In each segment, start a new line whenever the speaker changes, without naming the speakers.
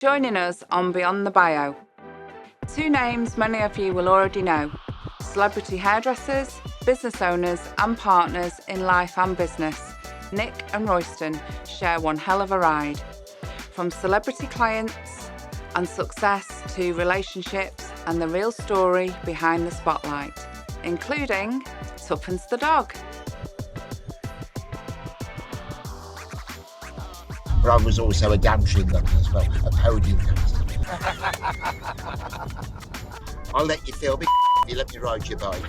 Joining us on Beyond the Bio. Two names many of you will already know. Celebrity hairdressers, business owners and partners in life and business. Nick and Royston share one hell of a ride. From celebrity clients and success to relationships and the real story behind the spotlight, including Tuppence the dog.
But I was also a dancer in London as well, a podium dancer. I'll let you feel me if you let me ride your bike.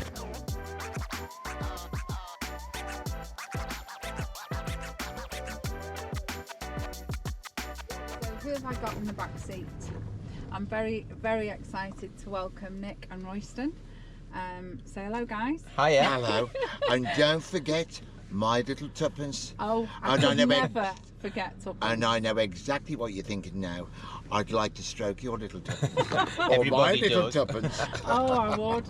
So who have I got in the back seat? I'm very, very excited to welcome Nick and Royston. Say hello, guys.
Hiya.
Hello. And don't forget my little Tuppence.
Oh, I
And I
could
know
never forget Tuppence.
And I know exactly what you're thinking now. I'd like to stroke your little Tuppence. or my
Everybody
little
does.
Tuppence.
Oh, I would.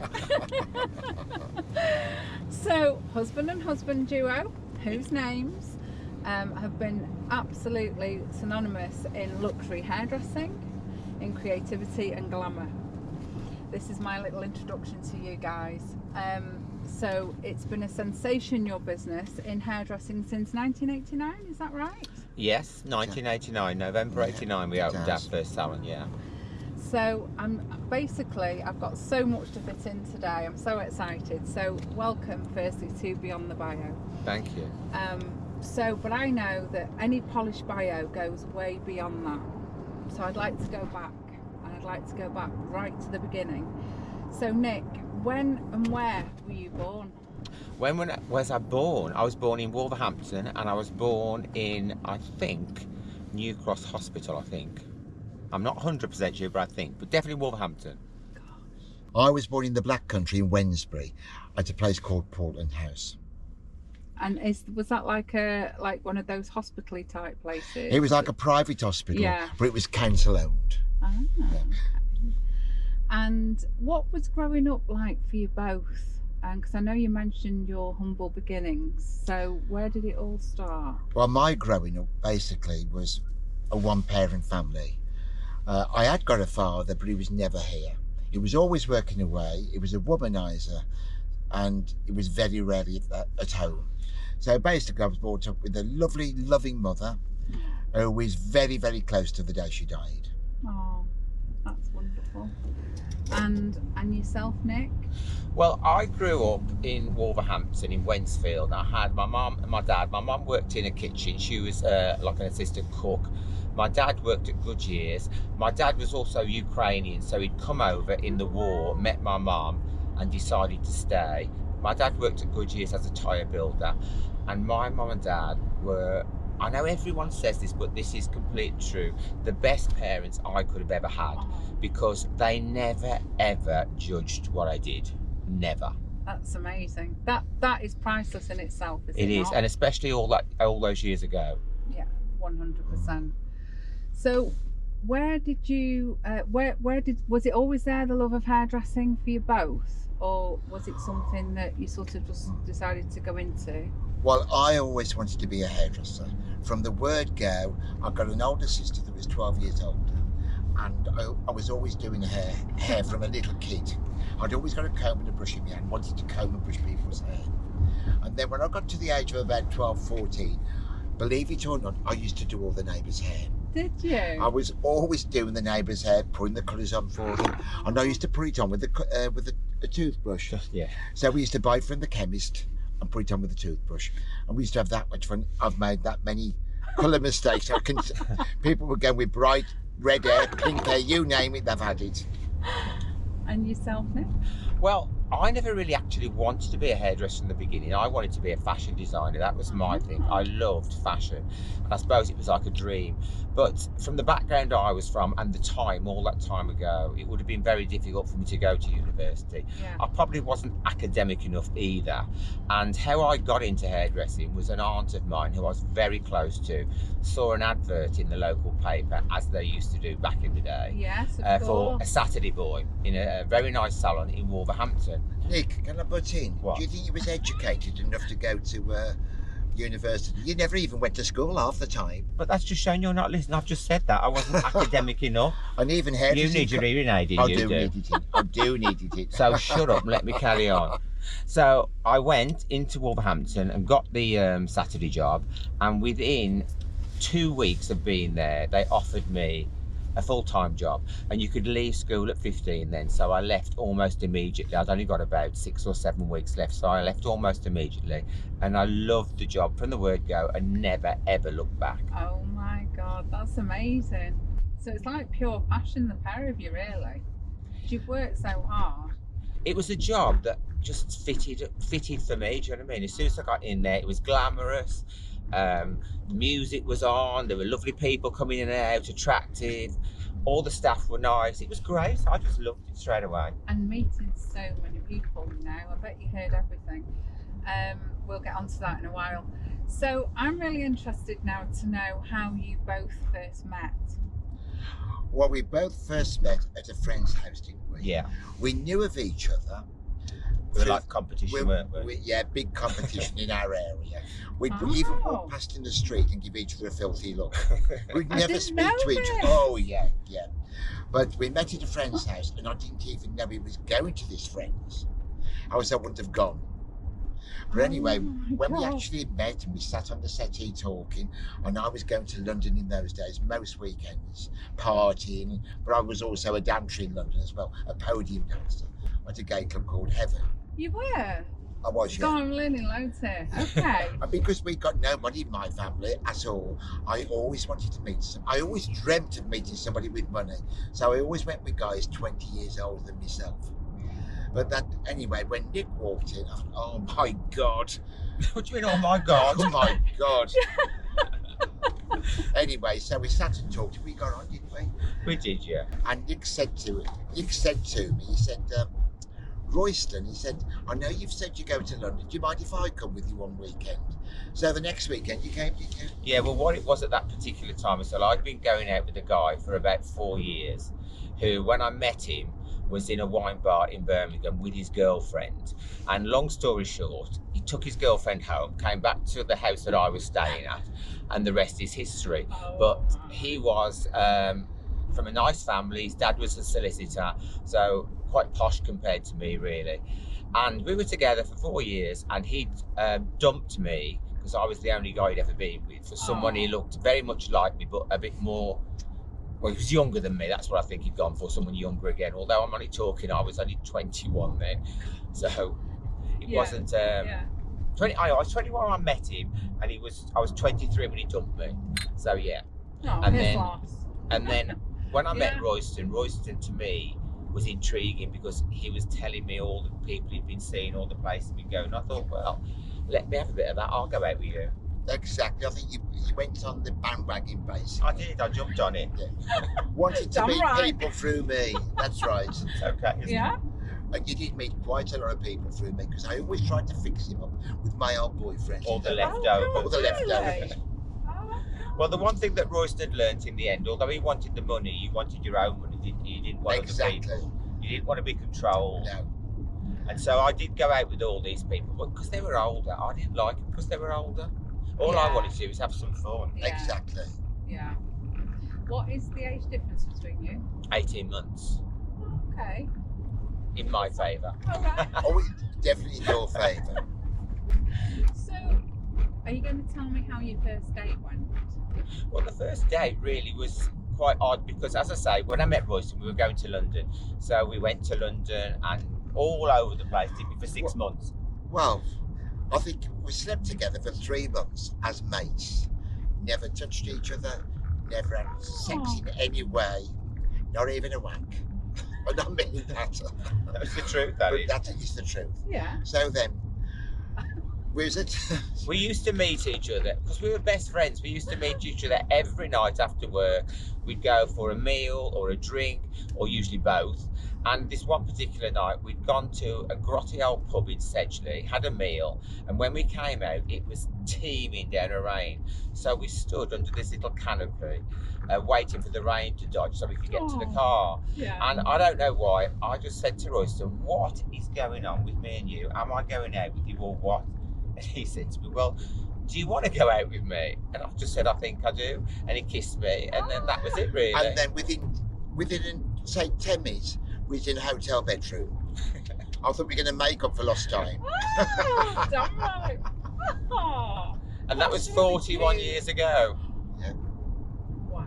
So, husband and husband duo, whose names have been absolutely synonymous in luxury hairdressing, in creativity and glamour. This is my little introduction to you guys. So it's been a sensation, your business, in hairdressing since 1989, is that right?
Yes, 1989, November 89, we opened our first salon, yeah.
So I've got so much to fit in today. I'm so excited. So welcome firstly to Beyond the Bio.
Thank you.
But I know that any polished bio goes way beyond that. So I'd like to go back, and I'd like to go back right to the beginning. So Nick, when and where were you born?
When was I born? I was born in Wolverhampton, and I was born in, I think, New Cross Hospital, I think. I'm not 100% sure, but I think, but definitely Wolverhampton.
I was born in the Black Country in Wednesbury at a place called Portland House.
And was that like one of those hospital-y type places?
It was like a private hospital,
Yeah.
but it was council owned.
Ah. And what was growing up like for you both? Because I know you mentioned your humble beginnings. So where did it all start?
Well, my growing up basically was a one-parent family. I had got a father, but he was never here. He was always working away. He was a womanizer, and he was very rarely at home. So basically, I was brought up with a lovely, loving mother who was very, very close to the day she died.
Oh, that's wonderful. And yourself, Nick?
Well, I grew up in Wolverhampton, in Wensfield. I had my mum and my dad. My mum worked in a kitchen. She was like an assistant cook. My dad worked at Goodyear's. My dad was also Ukrainian, so he'd come over in the war, met my mum, and decided to stay. My dad worked at Goodyear's as a tyre builder, and my mum and dad were, I know everyone says this, but this is completely true, the best parents I could have ever had, because they never ever judged what I did. Never.
That's amazing. That is priceless in itself, isn't it?
It is, and especially all those years ago.
Yeah, 100%. So where did you was it always there, the love of hairdressing for you both, or was it something that you sort of just decided to go into?
Well, I always wanted to be a hairdresser. From the word go, I've got an older sister that was 12 years older, and I was always doing hair from a little kid. I'd always got a comb and a brush in my hand, wanted to comb and brush people's hair. And then when I got to the age of about 12, 14, believe it or not, I used to do all the neighbours' hair.
Did you?
I was always doing the neighbours' hair, putting the colours on for them, and I used to put it on with a toothbrush.
Yeah.
So we used to buy it from the chemist and put it on with a toothbrush, and we used to have that much fun. I've made that many colour mistakes. People would go with bright red hair, pink hair, you name it, they've had it.
And yourself, Nick?
Well, I never really actually wanted to be a hairdresser in the beginning. I wanted to be a fashion designer. That was my thing. I loved fashion, and I suppose it was like a dream. But from the background I was from and the time, all that time ago, it would have been very difficult for me to go to university.
Yeah.
I probably wasn't academic enough either. And how I got into hairdressing was an aunt of mine who I was very close to, saw an advert in the local paper, as they used to do back in the day.
Yes, of
For
course.
a Saturday boy in a very nice salon in Wolverhampton.
Nick, can I butt in?
What?
Do you think you was educated enough to go to University. You never even went to school half the time.
But that's just showing you're not listening. I've just said that. I wasn't academic enough.
And even
You
hairdressing.
need your hearing aid,
I
you
do need it. I do need it.
So shut up and let me carry on. So I went into Wolverhampton and got the Saturday job, and within 2 weeks of being there, they offered me a full-time job, and you could leave school at 15 then. So I left almost immediately. I'd only got about 6 or 7 weeks left, so I left almost immediately, and I loved the job from the word go and never ever looked back.
Oh my God, that's amazing. So it's like pure passion, the pair of you, really. You've worked so hard.
It was a job that just fitted for me. Do you know what I mean? As soon as I got in there, it was glamorous. The music was on. There were lovely people coming in and out, attractive. All the staff were nice. It was great. I just loved it straight away.
And meeting so many people, you know. I bet you heard everything. We'll get onto that in a while. So I'm really interested now to know how you both first met.
Well, we both first met at a friend's house, didn't we?
Yeah.
We knew of each other.
We were like competition, weren't we?
Yeah, big competition in our area. We'd
Oh.
even walk past in the street and give each other a filthy look. We'd
I
never
didn't
speak
know
to each
this.
other. Oh, yeah. But we met at a friend's house, and I didn't even know he was going to this friend's. I wouldn't have gone. But anyway,
Oh my
when we
God.
actually met and we sat on the settee talking, and I was going to London in those days, most weekends, partying, but I was also a dancer in London as well, a podium dancer at a gay club called Heaven.
You were?
I was, yeah.
God, I'm learning loads here. Okay.
And because we got no money in my family at all, I always wanted to meet some. I always dreamt of meeting somebody with money. So I always went with guys 20 years older than myself. But that, anyway, when Nick walked in, I thought, oh my God.
What do you mean, oh my God?
Oh my God. Anyway, so we sat and talked. We got on, didn't we?
We did, yeah.
And Nick said to me, he said, Royston, he said, I know you've said you're going to London. Do you mind if I come with you one weekend? So the next weekend you came, didn't you?
Yeah, well, what it was at that particular time, so I'd been going out with a guy for about 4 years, who, when I met him, was in a wine bar in Birmingham with his girlfriend. And long story short, he took his girlfriend home, came back to the house that I was staying at, and the rest is history. But he was from a nice family. His dad was a solicitor, so quite posh compared to me, really. And we were together for 4 years, and he dumped me because I was the only guy he'd ever been with, for someone he looked very much like me, but a bit more. Well, he was younger than me. That's what I think he'd gone for, someone younger again. Although I'm only talking, I was only 21 then, so it wasn't. 20. I was 21 when I met him, and I was 23 when he dumped me. So yeah.
Oh,
And
his
then-
loss.
And then when I met
Yeah.
Royston to me was intriguing because he was telling me all the people he'd been seeing, all the places he'd been going. I thought, well, let me have a bit of that. I'll go out with you.
Exactly. I think you went on the bandwagon basically.
I did. I jumped on it.
Wanted to
Damn
meet
right.
people through me. That's right.
It's okay. Isn't
Yeah.
And you did meet quite a lot of people through me because I always tried to fix him up with my old boyfriend.
All the
you know.
leftovers.
All the leftovers.
Really? Oh,
Well, the one thing that Royston learnt in the end, although he wanted the money, you wanted your own money, didn't you? You didn't want other
Exactly.
people. You didn't want to be controlled.
No.
And so I did go out with all these people, but because they were older, I didn't like it because they were older. All I
Yeah.
wanted to do was have some fun.
yeah.
Exactly.
Yeah. What is the age difference between you?
18 months
Okay.
in my favour.
All right.
Oh, definitely in your favour.
So, are you going to tell me how your first date went?
Well, the first date really was quite odd because, as I say, when I met Royston, we were going to London. So we went to London and all over the place, did we, for 6 months.
Well, I think we slept together for 3 months as mates. Never touched each other, never had sex in any way, not even a wank. And I mean that.
That's the truth, that
But
is.
that is the truth.
Yeah.
So then, was it?
We used to meet each other because we were best friends. We used to meet each other every night after work. We'd go for a meal or a drink, or usually both. And this one particular night, we'd gone to a grotty old pub in Sedgley, had a meal, and when we came out, it was teeming down a rain. So we stood under this little canopy, waiting for the rain to dodge so we could get to the
Oh.
car.
Yeah.
And I don't know why, I just said to Royston, what is going on with me and you? Am I going out with you or what? And he said to me, well, do you want to go out with me? And I just said, I think I do. And he kissed me, and then that was it, really.
And then within say 10 minutes, we was in a hotel bedroom. I thought we were going to make up for lost time.
Oh, damn right. Oh,
And that was
that's really
41
cute.
years ago.
Wow.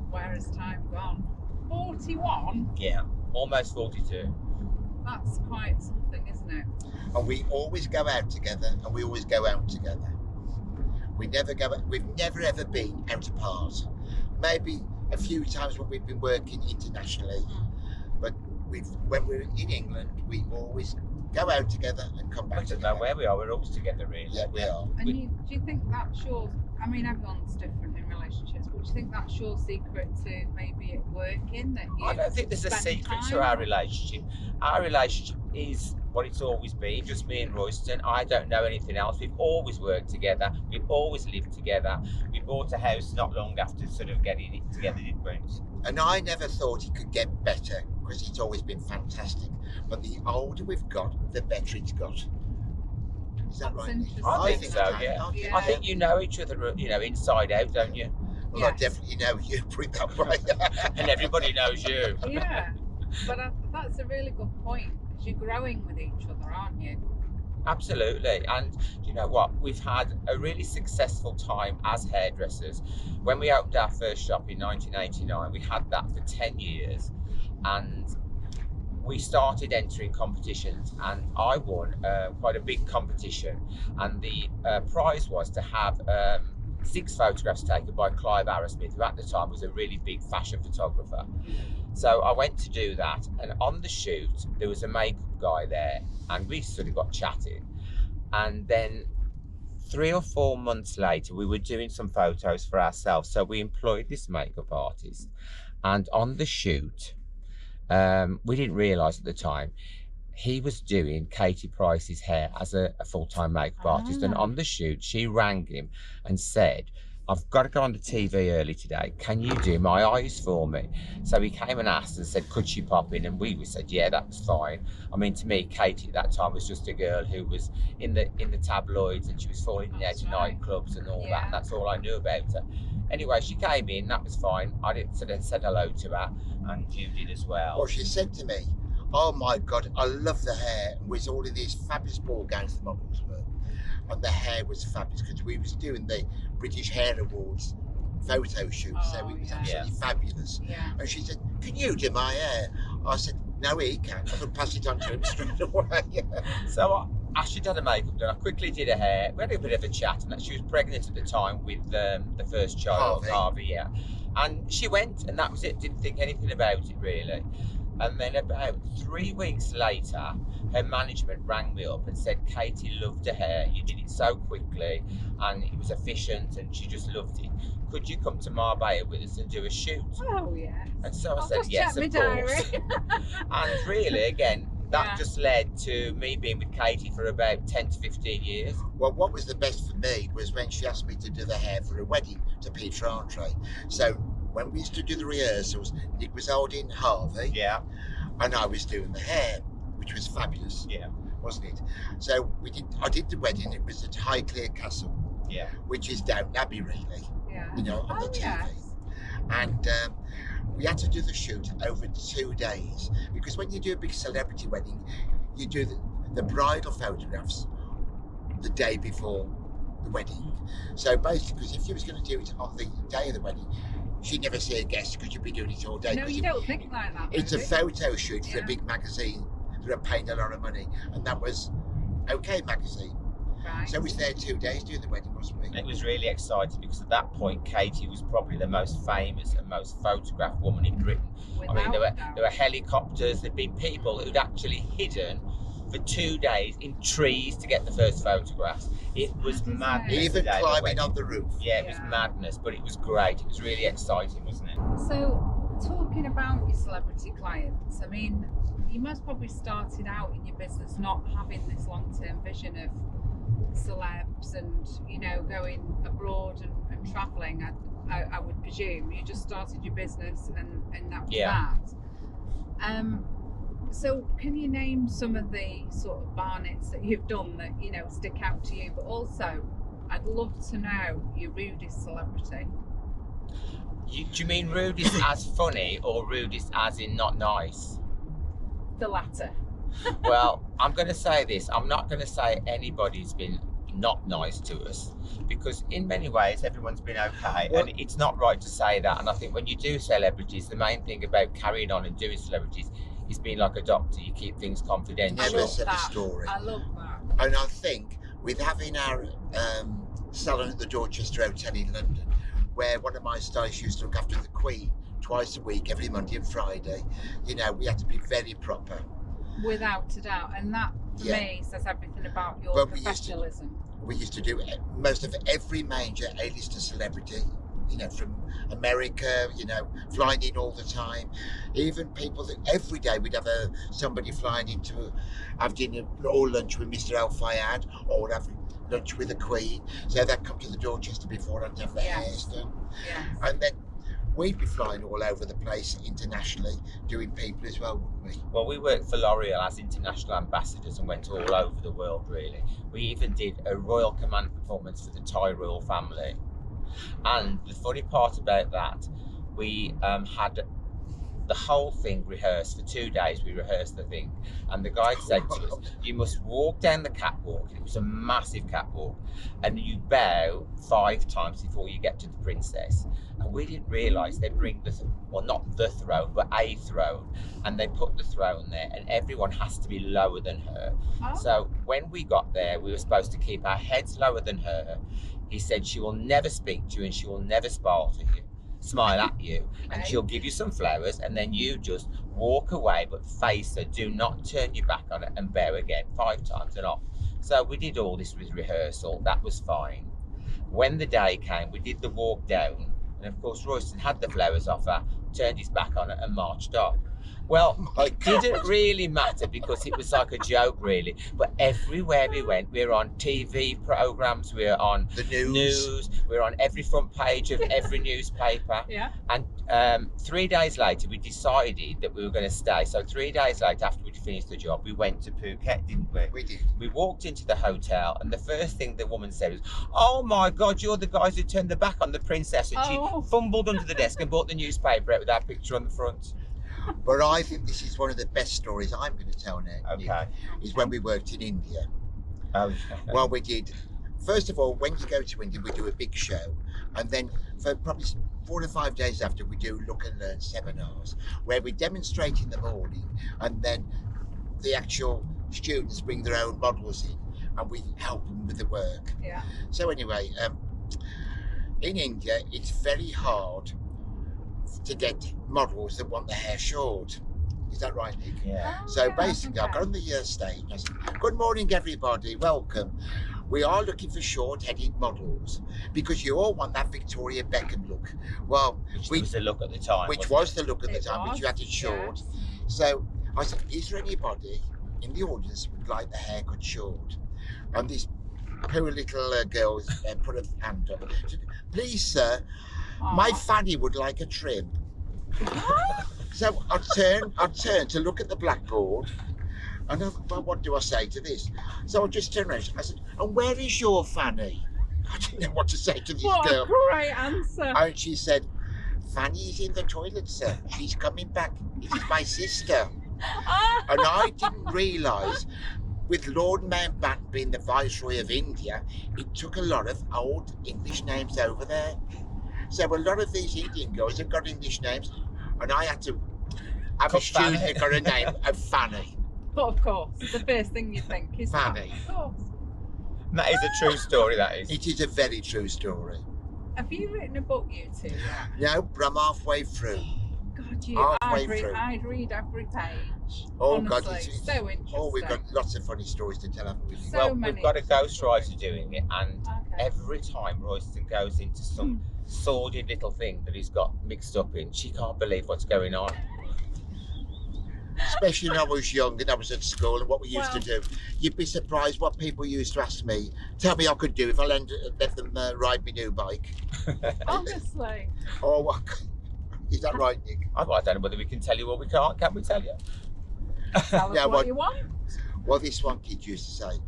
Where has time gone? 41?
Yeah, almost 42.
That's quite something, isn't it?
And we always go out together, and we always go out together. We've never ever been out apart. Maybe a few times when we've been working internationally, but when we're in England, we always go out together and come back
I don't
together.
know where we are. We're always together, really.
Yeah, we are.
And do you think that's your, I mean, everyone's different in relationships, but do you think that's your secret to maybe it working? That you
I don't think there's a
spend
secret to
time?
our relationship. Our relationship is what it's always been, just me and Royston. I don't know anything else. We've always worked together. We've always lived together. We bought a house not long after sort of getting it together, didn't we?
And I never thought it could get better because it's always been fantastic. But the older we've got, the better it's got. Is that
That's
right?
interesting.
I think so,
I
yeah.
think
Yeah.
I think you know each other, inside out, don't you?
Well, I
Yes.
definitely know you, put it that way.
And everybody knows you.
Yeah, but that's a really good point because you're growing with each other, aren't you?
Absolutely. And you know what? We've had a really successful time as hairdressers. When we opened our first shop in 1989, we had that for 10 years. And we started entering competitions, and I won quite a big competition. And the prize was to have 6 photographs taken by Clive Arrowsmith, who at the time was a really big fashion photographer. So I went to do that, and on the shoot there was a makeup guy there, and we sort of got chatting. And then 3 or 4 months later, we were doing some photos for ourselves. So we employed this makeup artist, and on the shoot, we didn't realise at the time, he was doing Katie Price's hair as a full-time makeup artist. And on the shoot, she rang him and said, I've got to go on the TV early today. Can you do my eyes for me? So he came and asked and said, could she pop in? And we said, yeah, that's fine. I mean, to me, Katie at that time was just a girl who was in the tabloids, and she was falling out
That's
of
right.
nightclubs and all
Yeah.
that. That's all I knew about her. Anyway, she came in, that was fine. I didn't said hello to her, and you did as well.
Well, she said to me, oh my God, I love the hair. And we was all in these fabulous ball gowns the models were. And the hair was fabulous because we was doing the British Hair Awards photo shoot. So
Oh,
it was
yeah.
absolutely fabulous.
Yeah.
And she said, can you do my hair? I said, no, he can. I could pass it on to him straight away.
So Ashley did her makeup done. I quickly did her hair. We had a bit of a chat, and that she was pregnant at the time with the first child, Harvey, yeah. And she went, and that was it. Didn't think anything about it really. And then about 3 weeks later, her management rang me up and said, Katie loved her hair. You did it so quickly, and it was efficient, and she just loved it. Could you come to Marbella with us and do a shoot?
Oh yes.
And so I
I'll
said,
just
yes,
check
of
my
course.
diary.
And really, again, that
Yeah.
just led to me being with Katie for about 10 to 15 years.
Well, what was the best for me was when she asked me to do the hair for a wedding to Peter Andre. So when we used to do the rehearsals, Nick was holding Harvey,
Yeah,
and I was doing the hair, which was fabulous,
yeah,
wasn't it? So I did the wedding. It was at Highclere Castle,
yeah.
which is Downton Abbey, really,
Yeah.
you know, on
Oh
the TV.
yes.
And we had to do the shoot over 2 days because when you do a big celebrity wedding, you do the bridal photographs the day before the wedding. So basically, because if you was going to do it on the day of the wedding, she'd never see a guest because you'd be doing it all day.
No,
'cause
you don't think like that.
it's a
maybe.
photo shoot for
Yeah.
a big magazine that are paying a lot of money, and that was OK Magazine.
Right.
So we was there 2 days doing the wedding, wasn't we?
And it was really exciting because at that point, Katie was probably the most famous and most photographed woman in Britain. I mean, there
Without
were helicopters, there'd been people who'd actually hidden for 2 days in trees to get the first photographs. It was
Isn't it?
madness. the
Even
day of the
climbing
wedding.
on the roof.
Yeah, it was
Yeah.
madness, but it was great. It was really exciting, wasn't it?
So, talking about your celebrity clients, I mean, you must probably started out in your business not having this long-term vision of celebs and, you know, going abroad and travelling. I would presume you just started your business and that was
Yeah.
that. So can you name some of the sort of barnets that you've done that, you know, stick out to you, but also I'd love to know your rudest celebrity.
Do you mean rudest as funny or rudest as in not nice?
The latter.
Well, I'm going to say this. I'm not going to say anybody's been not nice to us, because in many ways everyone's been okay,
Well,
and it's not right to say that. And I think when you do celebrities, the main thing about carrying on and doing celebrities is being like a doctor. You keep things confidential.
Never
love
said a
that.
story.
I love that.
And I think with having our salon at the Dorchester Hotel in London, where one of my stylists used to look after the Queen twice a week, every Monday and Friday, you know, we had to be very proper.
Without a doubt. And that, to
Yeah.
me, says everything about your
But
professionalism.
We used to do most of every major A-lister celebrity, you know, from America, you know, flying in all the time. Even people that every day we'd have somebody flying in to have dinner or lunch with Mr. Al Fayed, or have lunch with the Queen. So they'd come to the Dorchester before and have their
Yes.
hair done.
Yes.
And then we'd be flying all over the place internationally, doing people as well, wouldn't we?
Well, we worked for L'Oreal as international ambassadors and went all over the world, really. We even did a Royal Command performance for the Thai royal family. And the funny part about that, we had the whole thing rehearsed for 2 days. We rehearsed the thing, and the guide said to us, you must walk down the catwalk. It was a massive catwalk, and you bow 5 times before you get to the princess. And we didn't realise they bring not the throne, but a throne, and they put the throne there, and everyone has to be lower than her.
Oh.
So when we got there, we were supposed to keep our heads lower than her. He said she will never speak to you and she will never smile at you, and
Okay.
she'll give you some flowers, and then you just walk away, but face her. Do not turn your back on her, and bow again 5 times and off. So we did all this with rehearsal. That was fine. When the day came, we did the walk down, and of course Royston had the flowers off her, turned his back on her and marched off. Well, it didn't really matter because it was like a joke, really. But everywhere we went, we were on TV programs, we were on
The news.
we were on every front page of every newspaper.
Yeah.
And 3 days later, we decided that we were going to stay. So 3 days later, after we'd finished the job, we went to Phuket, didn't we?
We did.
We walked into the hotel, and the first thing the woman said was, "Oh my God, you're the guys who turned the back on the princess." And
Oh.
she fumbled under the desk and brought the newspaper out with our picture on the front.
But I think this is one of the best stories I'm going to tell now, Nick,
Okay.
is when we worked in India.
Okay.
Well, we did. First of all, when you go to India, we do a big show, and then for probably 4 to 5 days after, we do look and learn seminars where we demonstrate in the morning, and then the actual students bring their own models in, and we help them with the work.
Yeah.
So anyway, in India, it's very hard to get models that want their hair short. Is that right, Nick?
Yeah.
Oh,
So
yeah,
basically, I
okay.
got on the stage and I said, "Good morning, everybody. Welcome. We are looking for short-headed models because you all want that Victoria Beckham look." Well,
Which
we-
was the look at the time.
which
wasn't
was
it?
the look at the
It
time, which you had it
was,
short.
yes.
So I said, "Is there anybody in the audience who would like the haircut short?" And this poor little girl put her hand up. She said, "Please, sir, my
Aw.
fanny would like a trim." So I turned to look at the blackboard, and I thought, well, what do I say to this? So I just turned around. I said, "And where is your fanny?" I didn't know what to say to this
What a
girl.
great answer.
And she said, "Fanny is in the toilet, sir. She's coming back. It is my sister." And I didn't realise, with Lord Mountbatten being the Viceroy of India, it took a lot of old English names over there. So a lot of these Indian girls have got English names, and I had to have a
Called
student
Fanny.
that got a name of Fanny.
But of course, the first thing you think is
Fanny.
Of course.
That is a true story, that is.
It is a very true story.
Have you written a book, you two?
No, but I'm halfway through.
God,
Halfway through.
I'd read every page.
Oh,
Honestly,
God, it's
so interesting.
Oh, we've got lots of funny stories to tell, haven't we?
So
Well,
many
we've got a
interesting
ghostwriter doing it, and
Okay.
every time Royston goes into some sordid little thing that he's got mixed up in, she can't believe what's going on.
Especially when I was young and I was at school and what we used to
Well-
do. You'd be surprised what people used to ask me, tell me I could do if I let them ride my new bike.
Honestly.
Oh, what? Is that right, Nick?
I don't know whether we can tell you or we can't. Can we tell you?
Tell us
Yeah,
what
what-
you want.
Well, this one kid used to say,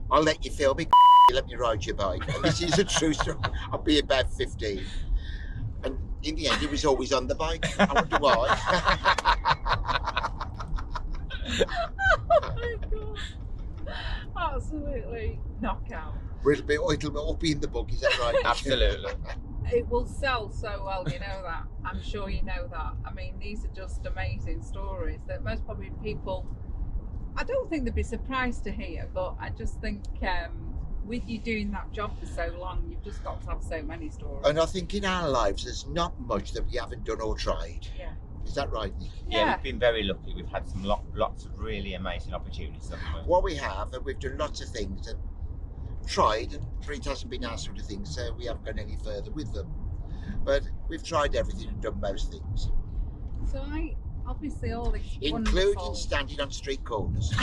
"I'll let you feel me let me ride your bike. And this is a true story. I'll be about 15. And in the end, he was always on the bike. I wonder why.
Oh my God. Absolutely knockout.
It'll be up in the book, is that right?
Absolutely.
It will sell so well, you know that. I'm sure you know that. I mean, these are just amazing stories that most probably people, I don't think they'd be surprised to hear, but I just think with you doing that job for so long, you've just got to have so many stories.
And I think in our lives, there's not much that we haven't done or tried.
Yeah.
Is that right, Nick?
Yeah, we've been very lucky. We've had some lots of really amazing opportunities, haven't we?
What we have, and we've done lots of things and tried, but it hasn't been our sort of thing, so we haven't gone any further with them. But we've tried everything and done most things.
So obviously all these
including
wonderful...
standing on street corners.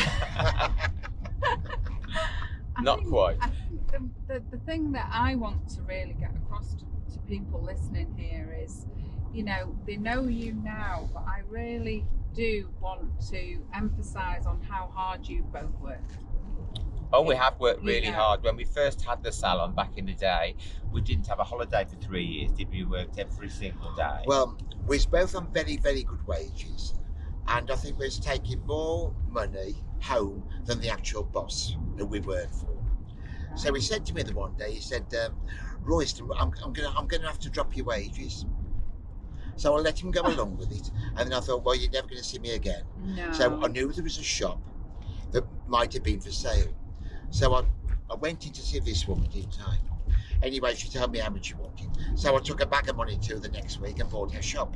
Not quite.
I think the thing that I want to really get across to people listening here is, you know, they know you now, but I really do want to emphasise on how hard you both worked.
Oh, we have worked really
Yeah.
hard. When we first had the salon back in the day, we didn't have a holiday for 3 years, did we? We worked every single day.
Well, we're both on very, very good wages, and I think we're taking more money home than the actual boss who we work for. So he said to me the one day, he said, Royston, I'm gonna have to drop your wages. So I let him go along with it, and then I thought, well, you're never going to see me again.
No.
So I knew there was a shop that might have been for sale. So I went in to see this woman, didn't I? Anyway, she told me how much she wanted. So I took a bag of money to her the next week and bought her shop.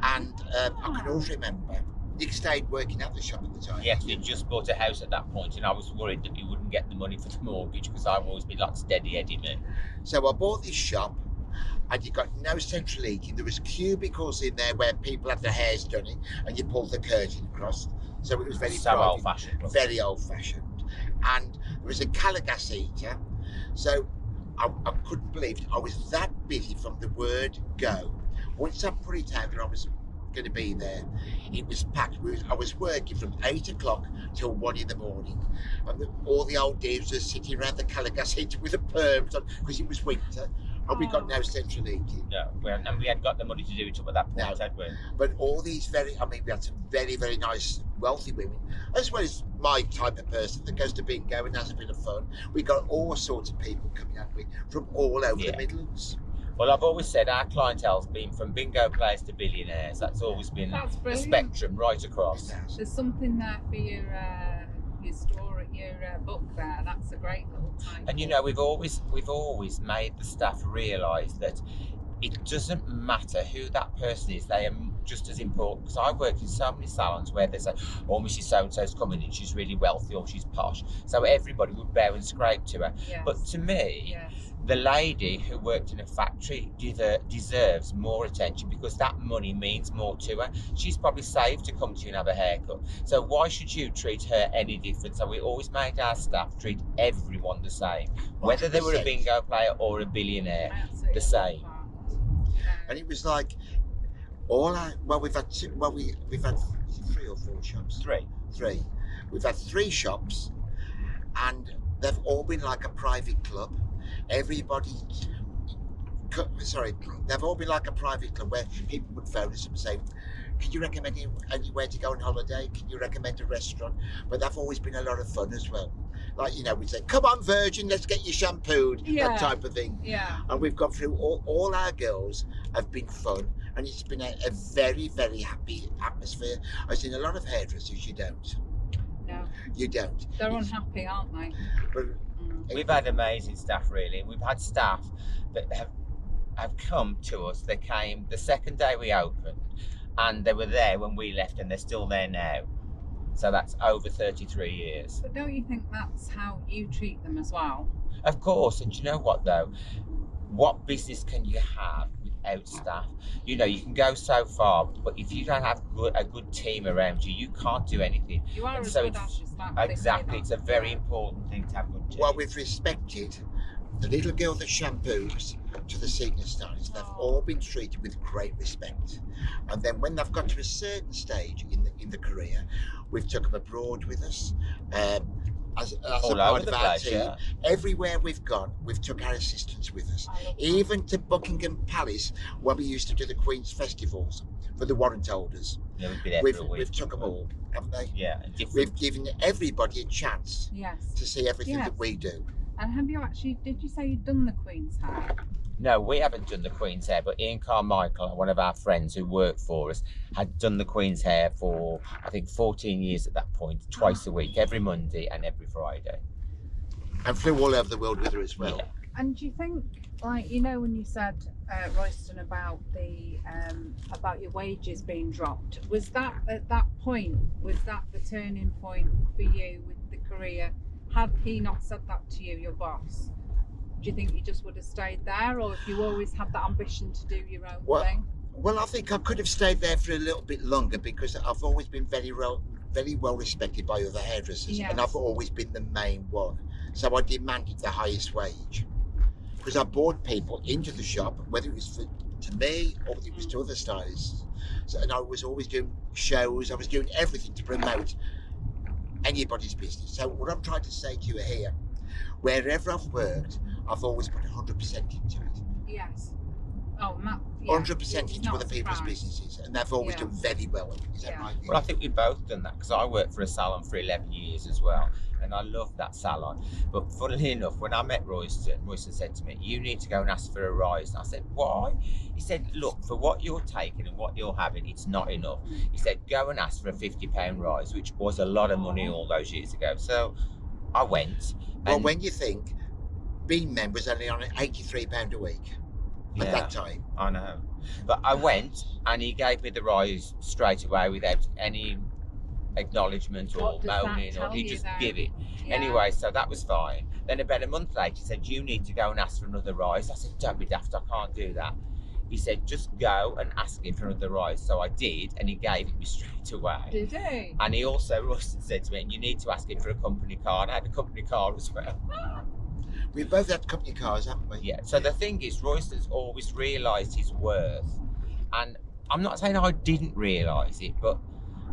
And I can always remember, Nick stayed working at the shop at the time.
Yes, we just bought a house at that point, and I was worried that we wouldn't get the money for the mortgage because I've always been like steady-headed man.
So I bought this shop, and you got no central heating. There was cubicles in there where people had their hairs done in, and you pulled the curtain across. So it was very
So
private,
old-fashioned.
very old-fashioned. And there was a colour gas heater. So I couldn't believe it. I was that busy from the word go. Once I put it out that I was going to be there, it was packed. I was working from 8 o'clock till 1 in the morning. And all the old days were sitting around the colour gas heater with the perms on because it was winter. And we got no central heating.
No, and we had got the money to do it up at that point,
No.
had we?
But all these we had some very, very nice, wealthy women, as well as my type of person that goes to bingo and has a bit of fun. We got all sorts of people coming out from all over the Midlands.
Well, I've always said our clientele's been from bingo players to billionaires. That's always been
That's
the
brilliant.
spectrum right across.
There's something there for your story, your book there. That's a great little title.
And you know, we've always made the staff realise that it doesn't matter who that person is, they are just as important. Because I've worked in so many salons where they say, oh, Mrs. So-and-so's coming in, she's really wealthy or she's posh. So everybody would bow and scrape to her.
Yes.
But to me,
Yes.
the lady who worked in a factory deserves more attention because that money means more to her. She's probably saved to come to you and have a haircut. So why should you treat her any different? So we always made our staff treat everyone the same, whether they were a
100%.
bingo player or a billionaire,
Absolutely
the same.
love
And it was like, we've had 3 or 4 shops. Three. We've had 3 shops, and they've all been like a private club. They've all been like a private club where people would phone us and say, can you recommend anywhere to go on holiday? Can you recommend a restaurant? But they've always been a lot of fun as well. Like, you know, we'd say, come on, Virgin, let's get you shampooed,
Yeah.
that type of thing.
Yeah.
And we've gone through all our girls have been fun, and it's been a very, very happy atmosphere. I've seen a lot of hairdressers, you don't.
No.
You don't.
They're unhappy, aren't they?
But
We've had amazing staff, really. We've had staff that have come to us. They came the second day we opened, and they were there when we left, and they're still there now. So that's over 33 years.
But don't you think that's how you treat them as well?
Of course, and do you know what though? What business can you have without staff? You know, you can go so far, but if you don't have a good team around you, you can't do anything.
You are
And
as
so
good
it's-
as your staff. they say
Exactly,
that.
it's a very important thing to have a good team.
well, we've respected the little girl that shampoos to the senior stylist. They've all been treated with great respect. And then when they've got to a certain stage in the career, we've took them abroad with us. as
All
a part
over
of
the
our
place,
team.
yeah.
Everywhere we've gone, we've took our assistants with us.
I love that.
Even to Buckingham Palace, where we used to do the Queen's festivals for the warrant holders.
Yeah, we've been there
We've,
for a week.
we've took them all, haven't they?
Yeah, and different.
We've given everybody a chance
Yes.
to see everything
Yes.
that we do.
And have you actually, did you say you'd done the Queen's hair?
No, we haven't done the Queen's hair, but Ian Carmichael, one of our friends who worked for us, had done the Queen's hair for, I think, 14 years at that point, twice a week, every Monday and every Friday.
And flew all over the world with her as well.
Yeah.
And do you think, like, you know, when you said, Royston, about your wages being dropped, was that at that point, was that the turning point for you with the career? Had he not said that to you, your boss, do you think you just would have stayed there, or if you always had that ambition to do your own thing?
Well, I think I could have stayed there for a little bit longer because I've always been very well respected by other hairdressers,
Yes.
and I've always been the main one. So I demanded the highest wage because I brought people into the shop, whether it was to me or whether it was to other stylists. So, and I was always doing shows. I was doing everything to promote anybody's business. So what I'm trying to say to you here, wherever I've worked, I've always put 100% into it.
Yes. Oh, and that,
100% into other people's businesses, and they've always done very well. Is that right?
Well, I think we've both done that because I worked for a salon for 11 years as well, and I loved that salon. But funnily enough, when I met Royston said to me, "You need to go and ask for a rise." And I said, "Why?" He said, "Look, for what you're taking and what you're having, it's not enough." He said, "Go and ask for a £50 rise," which was a lot of money all those years ago. So I went.
Well, when you think being members only on £83 a week at that time.
I know. But I went and he gave me the rise straight away without any acknowledgement or moaning, or he just give it.
Yeah.
Anyway, so that was fine. Then about a month later he said, "You need to go and ask for another rise." I said, "Don't be daft, I can't do that." He said, "Just go and ask him for another rise." So I did, and he gave it me straight away.
Did he?
And he also, Royston said to me, "You need to ask him for a company car." And I had a company car as well.
We've both had company cars, haven't we?
Yeah, so the thing is, Royston's always realised his worth. And I'm not saying I didn't realise it, but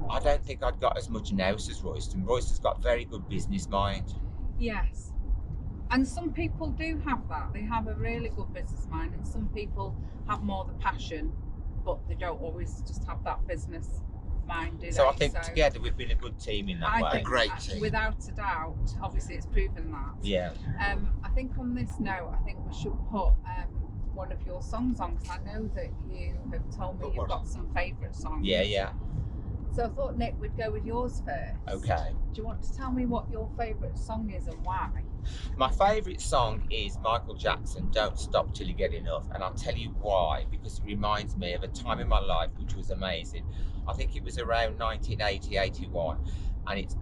I don't think I'd got as much nous as Royston. Royston's got very good business mind.
Yes. And some people do have that. They have a really good business mind, and some people have more the passion, but they don't always just have that business mind, do
So
they?
I think together we've been a good team in that
I
way.
think,
A great team.
without a doubt. Obviously, it's proven that.
Yeah.
I think on this note, I think we should put one of your songs on, because I know that you have told me
Put
you've
what?
got some favourite songs.
Yeah.
So I thought, Nick, we'd go with yours first.
Okay.
Do you want to tell me what your favourite song is and why?
My favourite song is Michael Jackson, "Don't Stop Till You Get Enough." And I'll tell you why, because it reminds me of a time in my life which was amazing. I think it was around 1980, 81. And it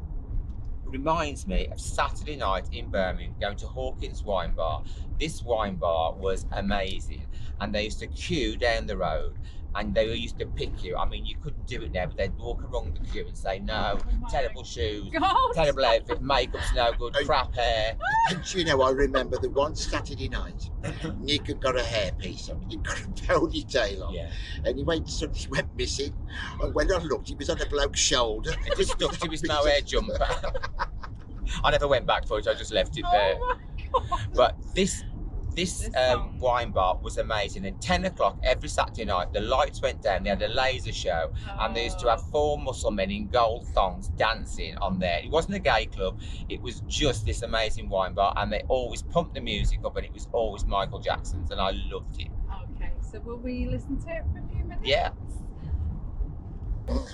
reminds me of Saturday night in Birmingham, going to Hawkins Wine Bar. This wine bar was amazing. And they used to queue down the road, and they used to pick you. I mean, you couldn't do it now, but they'd walk along the queue and say, "No, terrible shoes,
God.
terrible outfit, makeup's no good, crap hair."
And you know, I remember the one Saturday night, Nick had got a hairpiece on, he'd got a ponytail on,
Yeah.
and suddenly went missing. And when I looked, it was on a bloke's shoulder.
It just stuck to his mohair jumper. I never went back for it, I just left it there.
Oh my God.
But this
song.
wine bar was amazing. And 10 o'clock every Saturday night, the lights went down, they had a laser show, and they used to have 4 muscle men in gold thongs dancing on there. It wasn't a gay club, it was just this amazing wine bar, and they always pumped the music up, and it was always Michael Jackson's, and I loved it.
Okay, so will we listen to it for a few minutes?
Yeah.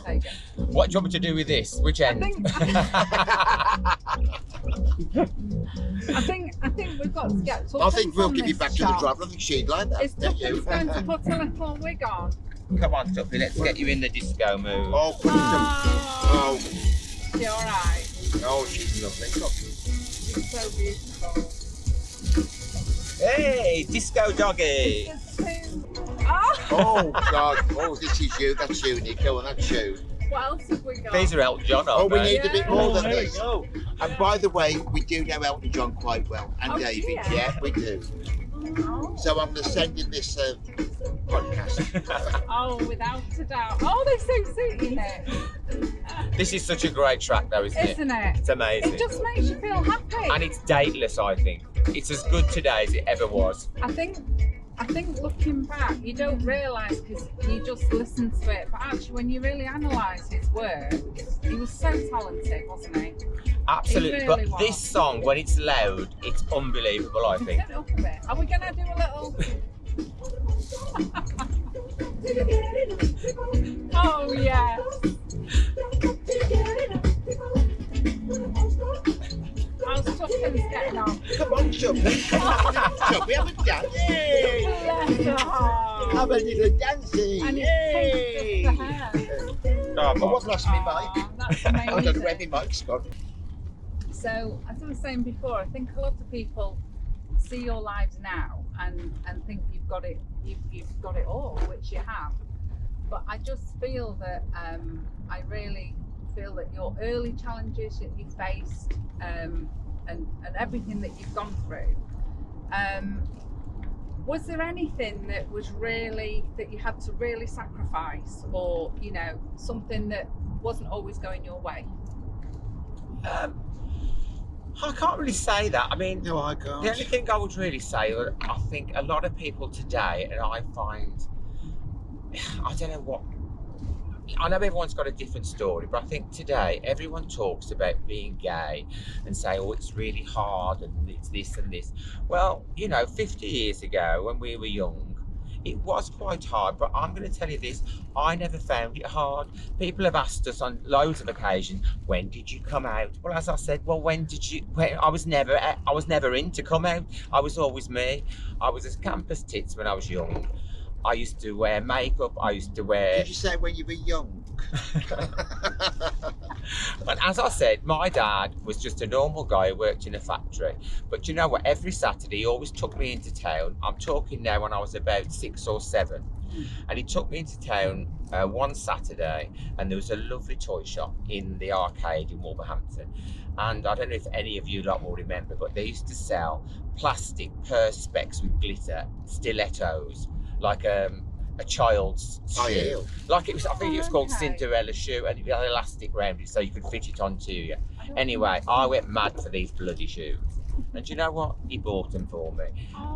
There you go.
What do you want me to do with this? Which end?
I think we've got to get Tuppence
I think we'll
on
give you
this
back to the
shot.
driver. I think she'd like that.
Is
don't you?
Tuppence going to put a little wig on?
Come on, Tuppy, let's get you in the disco mood.
Oh, put
Oh,
some.
you're alright.
Oh, she's lovely. Look.
She's so beautiful.
Hey, disco doggy.
There's two. Oh,
Oh, God. Oh, this is you. That's you, Nick. Go on, that's you.
what else have we got?
These are Elton John,
Oh,
aren't
we
they?
need a bit more than
There we
this.
go.
And by the way, we do know Elton John quite well. And
Oh,
David.
dear.
Yeah, we do.
Oh.
So I'm going to send him this podcast.
Oh, without a doubt. Oh, they're so sweet, you know.
This is such a great track though, isn't
Isn't it?
It's amazing.
It just makes you feel happy.
And it's dateless, I think. It's as good today as it ever was.
I think looking back, you don't realise because you just listen to it. But actually, when you really analyse his work, he was so talented, wasn't he?
Absolutely.
He
But
really was.
this song, when it's loud, it's unbelievable, I think.
Turn it up a bit. Are we going to do a little... Oh, yes. How's Tuppence getting on?
Come on, Tuppence. We have a dance. Yay!
Bless her heart.
Have a little dancing.
And
Yay!
it's pink as the hair.
I was lost my mic.
That's
I don't know
amazing.
where my mic's gone.
So, as I was saying before, I think a lot of people see your lives now and think you've got it all, which you have. But I just feel that I really feel that your early challenges that you faced and everything that you've gone through, was there anything that was really that you had to really sacrifice, or you know, something that wasn't always going your way?
I can't really say that. I mean,
No, I can't.
the only thing I would really say, that I think a lot of people today, and I find, I don't know what, I know everyone's got a different story, but I think today everyone talks about being gay and say, oh, it's really hard and it's this and this. Well, you know, 50 years ago when we were young, it was quite hard, but I'm going to tell you this, I never found it hard. People have asked us on loads of occasions, when did you come out? Well, as I said, well, I was never in to come out. I was always me. I was as campus tits when I was young. I used to wear makeup, I used to wear...
Did you say when you were young?
But as I said, my dad was just a normal guy who worked in a factory. But you know what? Every Saturday he always took me into town. I'm talking now when I was about 6 or 7. And he took me into town one Saturday, and there was a lovely toy shop in the arcade in Wolverhampton. And I don't know if any of you lot will remember, but they used to sell plastic perspex with glitter stilettos, like a child's shoe.
Yeah.
Like it was, I think it was called
Okay.
Cinderella shoe, and it had elastic round it so you could fit it onto you. Anyway, I went mad for these bloody shoes. And do you know what? He bought them for me.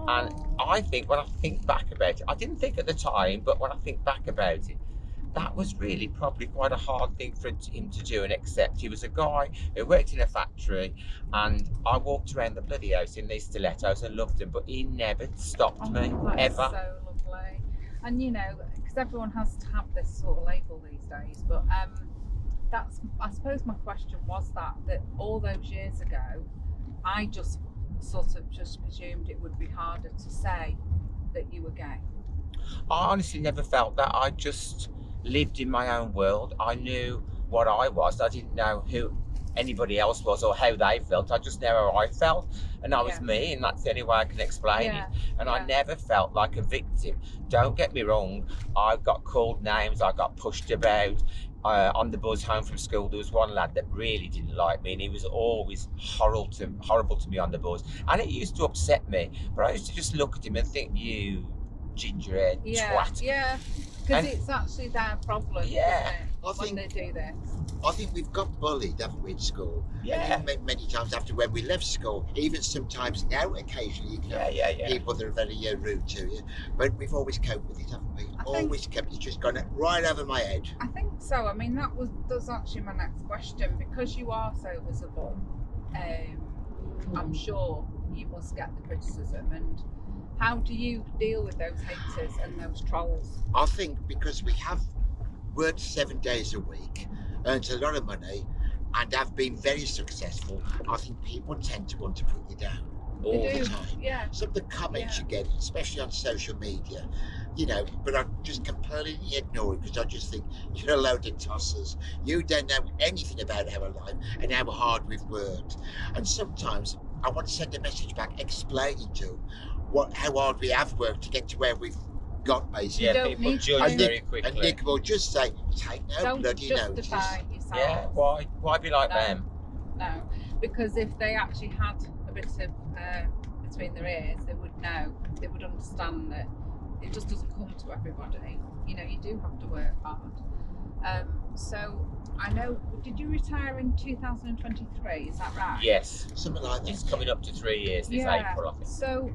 And I think, when I think back about it, I didn't think at the time, but when I think back about it, that was really probably quite a hard thing for him to do and accept. He was a guy who worked in a factory, and I walked around the bloody house in these stilettos and loved them, but he never stopped me,
That is
ever.
so lovely. And you know, because everyone has to have this sort of label these days, but that's, I suppose my question was that all those years ago, I just sort of just presumed it would be harder to say that you were gay.
I honestly never felt that. I just lived in my own world. I knew what I was. I didn't know who anybody else was or how they felt. I just knew how I felt, and I was
Yeah.
me, and that's the only way I can explain
Yeah,
it. And I
yeah.
never felt like a victim. Don't get me wrong, I got called names, I got pushed about. On the bus home from school, there was one lad that really didn't like me, and he was always horrible to me on the bus, and it used to upset me. But I used to just look at him and think, you gingerhead twat.
Yeah, because
And-
it's actually their problem,
Yeah,
isn't it,
I
when they do this.
I think we've got bullied, haven't we, in school?
Yeah.
And even many times after when we left school, even sometimes now, occasionally, you can have
yeah.
people that are very rude to you. But we've always coped with it, haven't we?
I think-
Always kept it, just gone right over my head.
I think so. I mean, that's actually my next question, because you are so visible. I'm sure you must get the criticism, and how do you deal with those haters and those trolls?
I think because we have worked 7 days a week, earned a lot of money, and have been very successful, I think people tend to want to put you down all
They
the
do,
time.
yeah.
Some of the comments
Yeah.
you get, especially on social media, you know, but I just completely ignore it because I just think you're a load of tossers. You don't know anything about our life and how hard we've worked. And sometimes I want to send a message back explaining to them how hard we have worked to get to where we've got, basically.
Yeah,
don't
people
need
judge
to.
very
And
quickly.
Nick will just say, take no
Don't
bloody notice.
justify yourself.
Yeah, why be like
No.
them?
No, because if they actually had a bit of between their ears, they would know, they would understand that it just doesn't come to everybody. You know, you do have to work hard. So I know, did you retire in 2023? Is that right?
Yes,
Something like that.
it's coming up to 3 years this April, I think.
So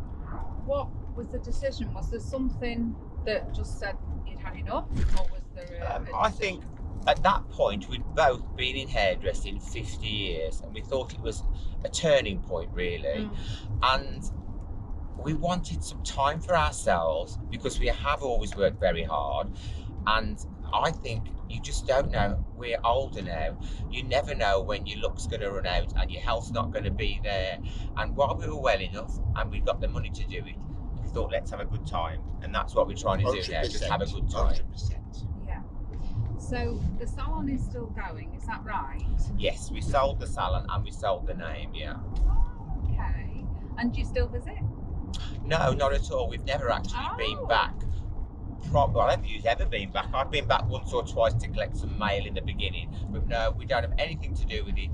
what was the decision? Was there something that just said you'd had enough, or was there
I think at that point we'd both been in hairdressing 50 years, and we thought it was a turning point, really. And we wanted some time for ourselves because we have always worked very hard. And I think you just don't know. We're older now. You never know when your luck's going to run out and your health's not going to be there. And while we were well enough and we got the money to do it, we thought, let's have a good time. And that's what we're trying to do now, just have a good time.
100%.
Yeah. So the salon is still going, is that right?
Yes, we sold the salon and we sold the name, yeah.
Oh, okay. And do you still visit?
No, not at all. We've never actually been back. Well, I don't think you've ever been back. I've been back once or twice to collect some mail in the beginning, but no, we don't have anything to do with it.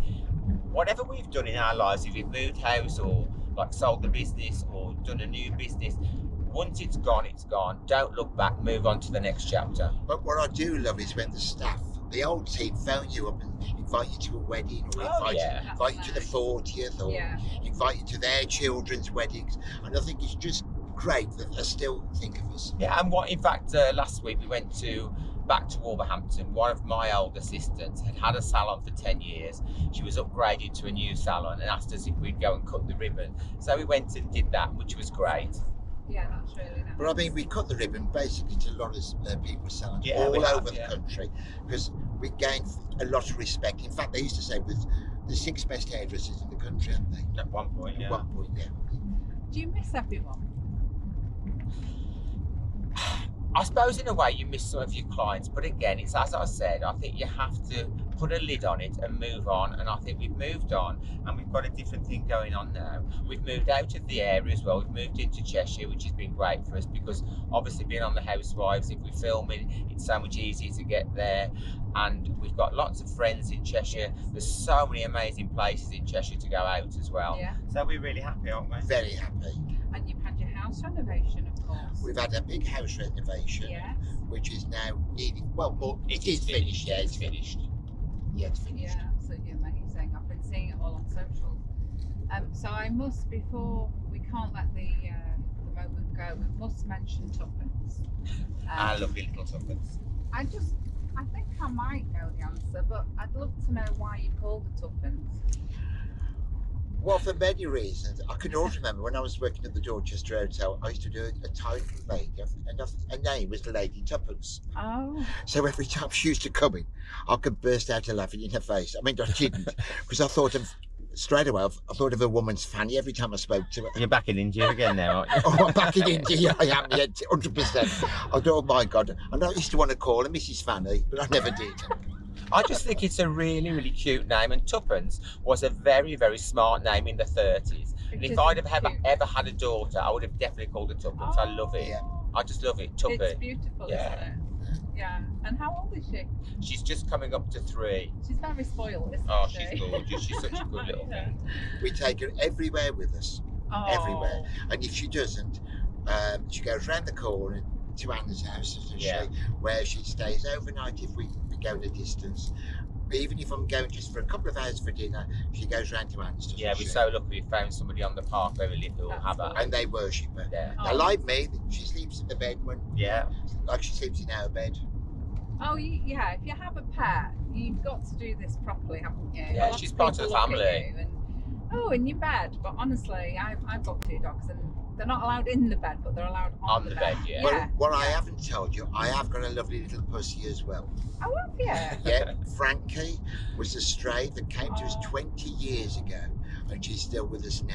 Whatever we've done in our lives, if we've moved house or like sold the business or done a new business, once it's gone, it's gone. Don't look back, move on to the next chapter.
But what I do love is when the staff, the old team, phone you up and invite you to a wedding, or invite you to the 40th, or invite you to their children's weddings. And I think it's just great that they still think of us.
Yeah, and in fact, last week we went back to Wolverhampton. One of my old assistants had a salon for 10 years. She was upgraded to a new salon and asked us if we'd go and cut the ribbon. So we went and did that, which was great.
Yeah, that's really nice.
But I mean, we cut the ribbon basically to a lot of people's salons all over the country, because we gained a lot of respect. In fact, they used to say we're the 6 best hairdressers in the country, haven't they?
At one point, yeah.
At one point, yeah.
Do you miss everyone?
I suppose in a way you miss some of your clients, but again, it's as I said, I think you have to put a lid on it and move on, and I think we've moved on and we've got a different thing going on now. We've moved out of the area as well. We've moved into Cheshire, which has been great for us because obviously being on the Housewives, if we're filming, it's so much easier to get there, and we've got lots of friends in Cheshire. There's so many amazing places in Cheshire to go out as well.
Yeah.
So we're really happy, aren't we?
Very happy.
And you've had your house renovation, of course.
We've had a big house renovation, which is now needing, it is finished. Yeah, it's finished. Yeah, it's finished.
Yeah, absolutely amazing. I've been seeing it all on socials. So I must, before we can't let the moment go, we must mention Tuppence.
I love little Tuppence.
I think I might know the answer, but I'd love to know why you called it Tuppence.
Well, for many reasons. I can always remember when I was working at the Dorchester Hotel, I used to do a title lady, and her name was Lady Tuppence.
Oh.
So every time she used to come in, I could burst out laughing in her face. I mean, I didn't, because I thought of, straight away, I thought of a woman's fanny every time I spoke to her.
You're back in India again now, aren't you?
Oh, I'm back in India, I am, yeah, 100%. I thought, oh my God. And I used to want to call her Mrs. Fanny, but I never did.
I just think it's a really, really cute name, and Tuppence was a very, very smart name in the 30s. And if I'd have ever had a daughter, I would have definitely called her Tuppence. I love it.
Yeah.
I just love it. Tuppence.
It's beautiful, isn't it? Yeah. And how old is she?
She's just coming up to 3.
She's very spoiled, isn't she?
Oh, she's gorgeous. She's such a good little thing.
We take her everywhere with us, everywhere. And if she doesn't, she goes round the corner to Anna's house, doesn't she? Where she stays overnight if we go the distance. Even if I'm going just for a couple of hours for dinner, she goes round to Anna's.
Yeah, we're so lucky we found somebody on the park where we live who will have her.
And they worship her.
Yeah.
They like me. She sleeps in the bed like she sleeps in our bed.
Oh, yeah. If you have a pet, you've got to do this properly, haven't you?
Yeah, she's part of the family.
In your bed. But honestly, I've got 2 dogs, and they're not allowed in the bed, but they're allowed on the bed.
Yeah.
Well, what I haven't told you, I have got a lovely little pussy as well.
Oh, have you?
Yeah, Frankie was a stray that came to us 20 years ago, and she's still with us now.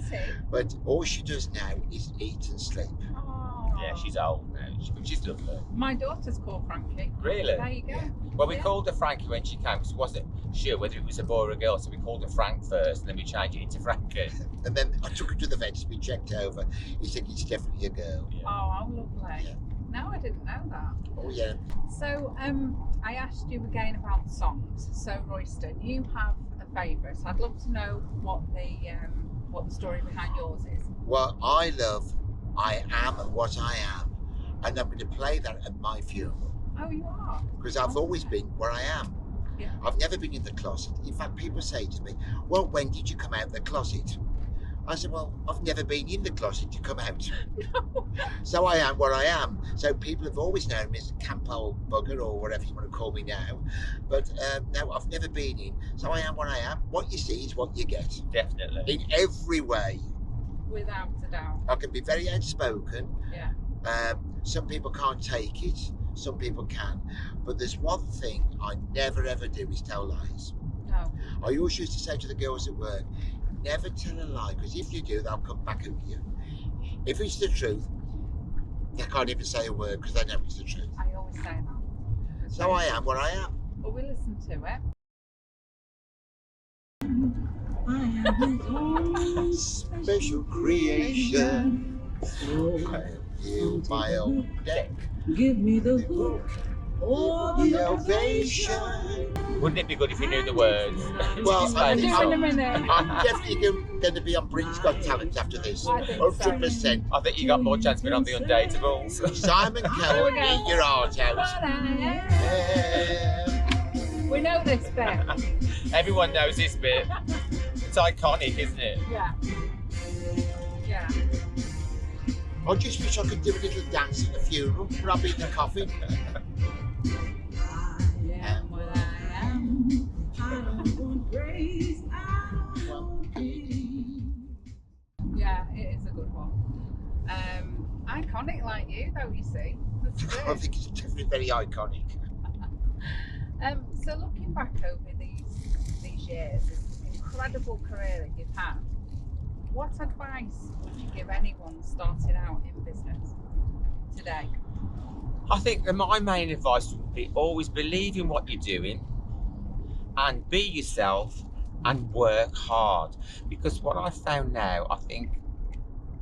20?
But all she does now is eat and sleep.
Oh.
Yeah, she's old now, but she's lovely.
My daughter's called Frankie.
Really?
There you go.
Yeah. Well, we called her Frankie when she came because we wasn't sure whether it was a boy or a girl, so we called her Frank first, and then we changed it into Frankie.
And then I took her to the vet to be checked over. He said it's definitely a girl.
Yeah.
Oh, how lovely.
Yeah.
No, I didn't know that.
Oh yeah.
So, I asked you again about songs. So, Royston, you have a favourite. I'd love to know what the story behind yours is.
Well, I love I am what I am, and I'm going to play that at my funeral.
Oh, you are?
Because I've always been where I am.
Yeah.
I've never been in the closet. In fact, people say to me, well, when did you come out of the closet? I said, well, I've never been in the closet to come out. So I am where I am. So people have always known me as a camp old bugger or whatever you want to call me now. But no, I've never been in. So I am where I am. What you see is what you get.
Definitely.
In every way.
Without a doubt.
I can be very outspoken.
Yeah.
Some people can't take it. Some people can. But there's one thing I never ever do is tell lies.
No.
I always used to say to the girls at work, never tell a lie, because if you do, they'll come back at you. If it's the truth, they can't even say a word because they know it's the truth.
I always say that.
So I am what I am.
Well, we listen to it.
I am his own
Special creation. You, my own deck.
Give me the hook or
The
the
ovation.
Wouldn't it be good if you knew the words?
Well,
Just
I
explain
think
it.
Do in a minute.
I'm definitely going to be on Britain's Got Talent after this.
I think so.
100%.
I think you got more chance of being on the Undateables.
Simon Cowell,
Here we go.
eat your heart out.
We know this bit.
Everyone knows this bit. It's iconic, isn't it?
Yeah. Yeah.
I just wish I could do a little dance at the funeral, but I'll be in the coffin.
I am what I am. I don't want praise. I don't want pity.
Yeah, it is a good one. Iconic like you, though, you see. That's
I
it.
think it's definitely very iconic.
So looking back over these years, this incredible career that you've had, what advice would you give anyone starting out in business today?
I think that my main advice would be always believe in what you're doing and be yourself and work hard. Because what I've found now, I think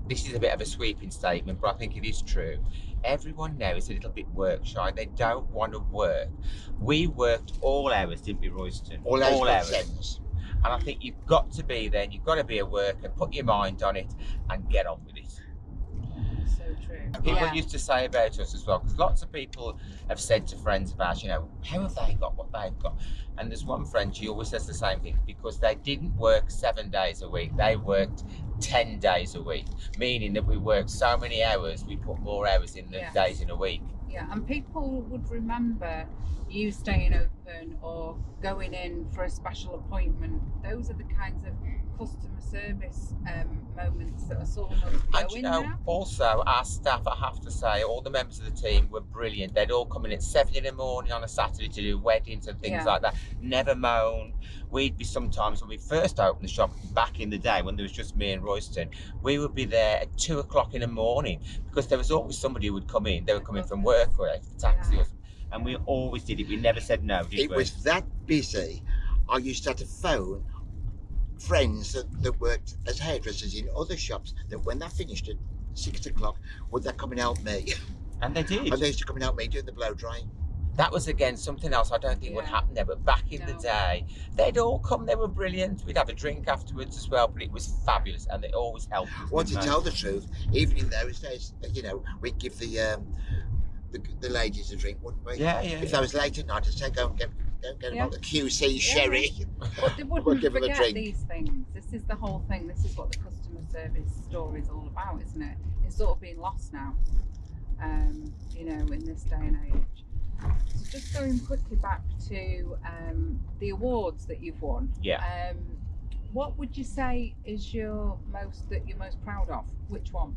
this is a bit of a sweeping statement, but I think it is true. Everyone now is a little bit work shy. They don't want to work. We worked all hours, didn't we, Royston?
All those sense.
And I think you've got to be there, and you've got to be a worker, put your mind on it and get on with it.
So true.
People
Yeah.
used to say about us as well, because lots of people have said to friends of ours, you know, how have they got what they've got? And there's one friend, she always says the same thing, because they didn't work 7 days a week, they worked 10 days a week, meaning that we worked so many hours, we put more hours in the
Yes.
days in a week.
Yeah, and people would remember you staying open or going in for a special appointment. Those are the kinds of customer service moments that are sort of
And you
going
know,
now.
also our staff, I have to say, all the members of the team were brilliant. They'd all come in at 7 in the morning on a Saturday to do weddings and things
Yeah.
like that. Never moaned. We'd be sometimes, when we first opened the shop back in the day, when there was just me and Royston, we would be there at 2 o'clock in the morning because there was always somebody who would come in. They were coming from work or a taxi or something. And we always did it. We never said no, did
It
we?
was that busy. I used to have to phone friends that worked as hairdressers in other shops that when they finished at 6 o'clock, would they come and help me?
And they did.
And they used to come and help me doing the blow drying.
That was again something else I don't think would
Yeah.
happen there, but back in the
No.
day, they'd all come, they were brilliant. We'd have a drink afterwards as well, but it was fabulous and they always helped us.
Well, to
didn't they?
tell the truth, even in those days, you know, we'd give the ladies a drink, wouldn't we?
Yeah, yeah.
If I was late at night, I'd say, go and get
Yeah.
a QC sherry.
But they
We'll
wouldn't
give them a
forget
drink.
these things. This is the whole thing. This is what the customer service story is all about, isn't it? It's sort of being lost now, you know, in this day and age. So just going quickly back to the awards that you've won.
Yeah.
What would you say is you're most proud of? Which one?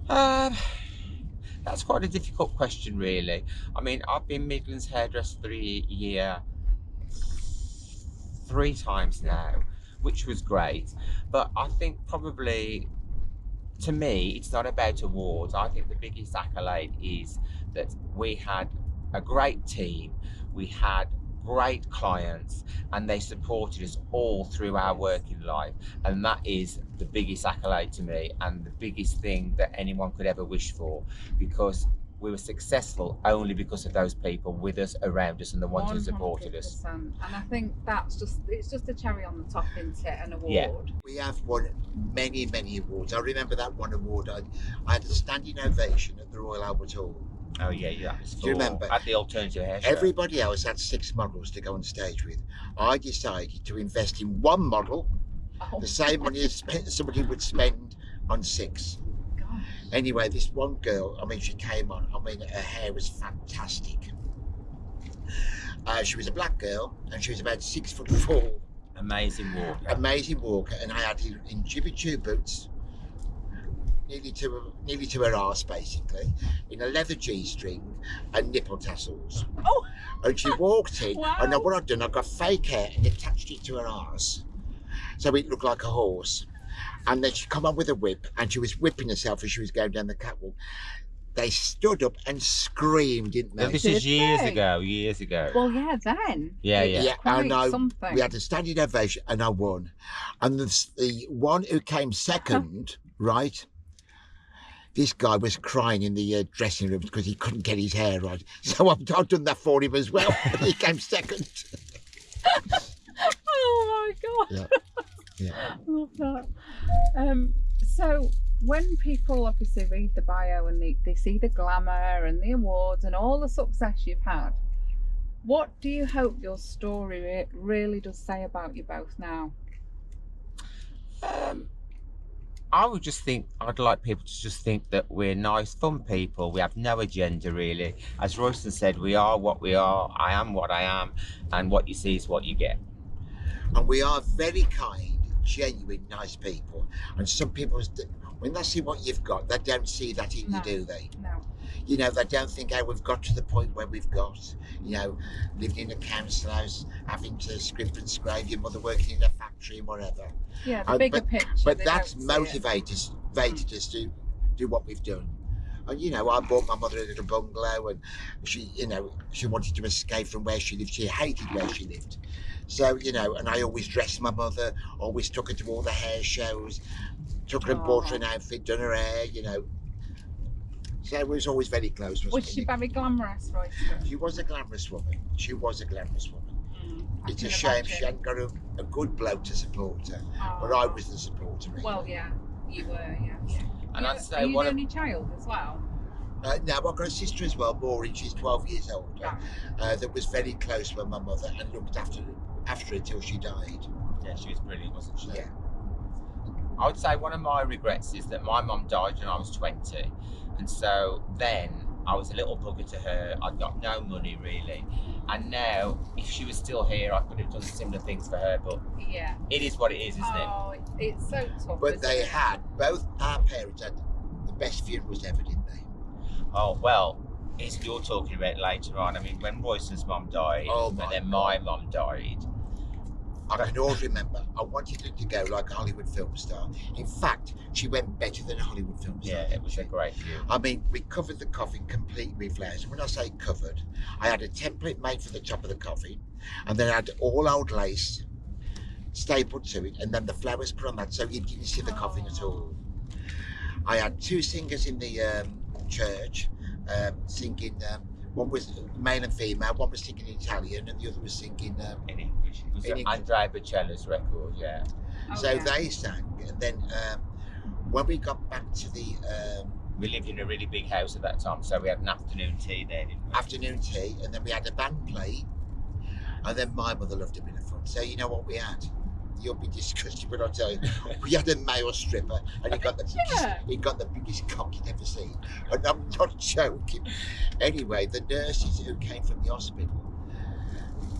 That's quite a difficult question, really. I mean, I've been Midlands Hairdresser for a year 3 times now, which was great. But I think probably, to me, it's not about awards. I think the biggest accolade is that we had a great team, we had great clients, and they supported us all through our working life. And that is the biggest accolade to me and the biggest thing that anyone could ever wish for, because we were successful only because of those people with us, around us, and the ones who supported us.
100%. And I think it's just a cherry on the top, isn't it? An award.
Yeah.
We have won many, many awards. I remember that one award. I had a standing ovation at the Royal Albert Hall.
Oh yeah, that was
Do you remember?
at the alternative hair show.
Everybody else had 6 models to go on stage with. I decided to invest in 1 model,
Oh,
the same money as somebody would spend on 6.
gosh.
Anyway, this one girl, I mean, she came on. I mean, her hair was fantastic. She was a black girl, and she was about 6'4".
Amazing walk.
Amazing walker, and I had her in Jimmy Choo boots, nearly to her arse, basically, in a leather G-string and nipple tassels.
Oh.
And she walked in,
Wow.
and what I'd done, I got fake hair and attached it to her arse, so it looked like a horse. And then she come on with a whip, and she was whipping herself as she was going down the catwalk. They stood up and screamed, didn't they?
This
Did
is years
they?
ago. Years ago.
Well, yeah, then.
Yeah,
It's
yeah.
Yeah,
quite
and I,
something.
we had a standing ovation, and I won. And the one who came second, right? This guy was crying in the dressing room because he couldn't get his hair right. So I've done that for him as well. He came second.
Oh my god.
Yeah.
I love that. So when people obviously read the bio and they see the glamour and the awards and all the success you've had, what do you hope your story really does say about you both now?
I would just think, I'd like people to just think that we're nice, fun people. We have no agenda, really. As Royston said, we are what we are. I am what I am. And what you see is what you get.
And we are very kind, genuine, nice people. And some people, when they see what you've got, they don't see that in
No.
you, do they?
No.
You know, they don't think how we've got to the point where we've got. You know, living in a council house, having to scrimp and scrape, your mother working in a factory and whatever.
Yeah, the bigger picture.
But
they
that's
don't see it.
motivated us to do what we've done. And you know, I bought my mother a little bungalow, and she, you know, she wanted to escape from where she lived. She hated where she lived. So, you know, and I always dressed my mother, always took her to all the hair shows, took her and bought her an outfit, done her hair, you know. So it was always very close.
Was she very glamorous, Royston?
She was a glamorous woman. She was a glamorous woman.
I
It's a
can
shame
imagine.
she hadn't got a good bloke to support her. But I was the supporter. Really.
Well, yeah, you were, yeah.
And I'd say
are you
one
the
of
only child as well?
Now, I've got a sister as well, Maureen. She's 12 years older.
Right.
That was very close with my mother and looked after her until she died.
yeah, she was brilliant, wasn't she?
Yeah.
I would say one of my regrets is that my mum died when I was 20. And so then I was a little bugger to her. I'd got no money really. And now, if she was still here, I could have done similar things for her. But
Yeah.
it is what it is, isn't it?
Oh, it's so tough.
But
isn't
they
it?
had, both our parents had the best funerals ever, didn't they?
Oh, well, it's you're talking about later on. I mean, when Royston's mum died,
Oh,
and
my
then my mum died.
I can always remember, I wanted her to go like a Hollywood film star. In fact, she went better than a Hollywood film star.
Yeah, it was a great view.
I mean, we covered the coffin completely with flowers. And when I say covered, I had a template made for the top of the coffin, and then I had all old lace stapled to it, and then the flowers put on that, so you didn't see the coffin at all. I had 2 singers in the church singing. One was male and female. One was singing Italian, and the other was singing.
In English. It was
In English.
Andrea Bocelli's record, yeah.
Oh,
So
yeah.
they sang, and then when we got back to the
We lived in a really big house at that time, so we had an afternoon tea there, didn't we?
afternoon tea, and then we had a band play, and then my mother loved a bit of fun. So you know what we had? You'll be disgusted when I tell you. We had a male stripper, and he got the biggest cock you'd ever seen. And I'm not joking. Anyway, the nurses who came from the hospital,